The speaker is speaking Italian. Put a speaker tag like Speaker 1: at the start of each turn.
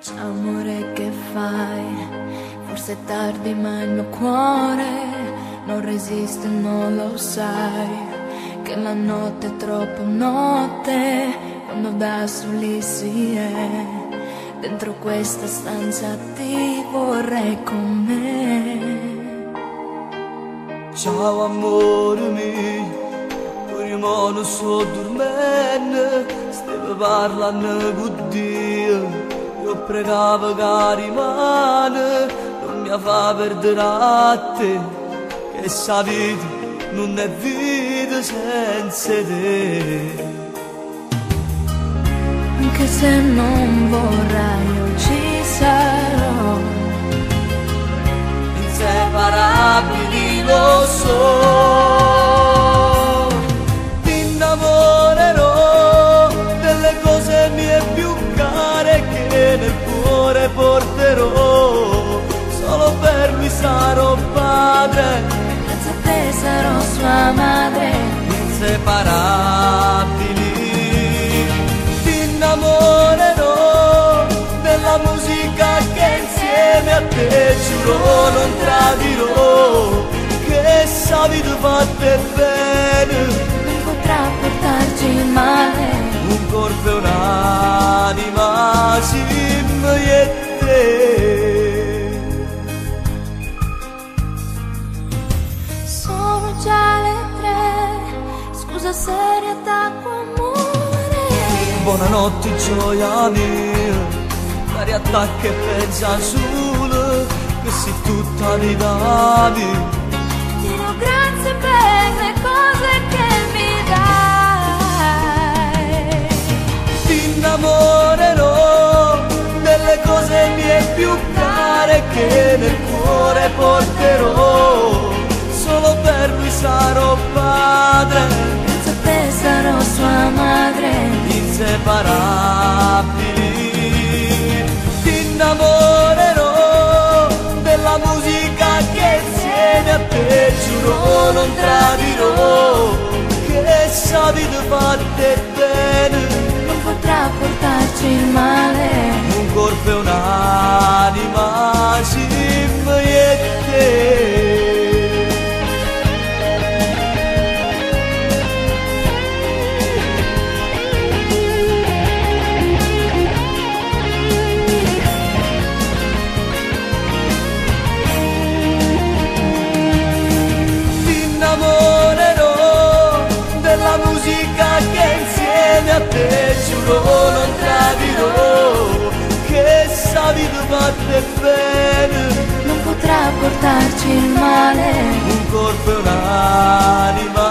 Speaker 1: Ciao amore, che fai? Forse è tardi ma il mio cuore non resiste, non lo sai, che la notte è troppo notte quando da soli si è. Dentro questa stanza ti vorrei con me.
Speaker 2: Ciao amore mio, prima non sto dormendo, stavo parlando con Dio. Io pregavo che rimane, non mi fa perdere a te, che sa vita non è vita senza te.
Speaker 1: Anche se non vorrai io ci sarò,
Speaker 2: inseparabili lo so. Ti innamorerò delle cose mie più care che nel cuore porterò. Solo per lui sarò padre,
Speaker 1: senza te sarò sua madre.
Speaker 2: Inseparabili. Ti innamorerò della musica che insieme a te giuro non tradirò, che sa vita fatta bene
Speaker 1: Non potrà portarci male,
Speaker 2: un corpo e un'anima, sim e te.
Speaker 1: sono già le 3, scusa se riattacco amore.
Speaker 2: Buonanotte gioia mia, la riattacca e pensa solo che sei tutta di davi.
Speaker 1: Dirò grazie per le cose che mi dai.
Speaker 2: Ti innamorerò delle cose mie più care che nel cuore porterò. Solo per lui sarò padre,
Speaker 1: Senza te sarò sua madre.
Speaker 2: inseparabili. Ti innamorerò della musica che insieme a te giuro non tradirò, che sa vita fatta bene
Speaker 1: Non potrà portarci il male,
Speaker 2: un corpo e un'anima, sim e te. Ti innamorerò della musica che insieme a te giuro non tradirò, che sa vita fatta bene
Speaker 1: non potrà portarci il male.
Speaker 2: un corpo e un'anima,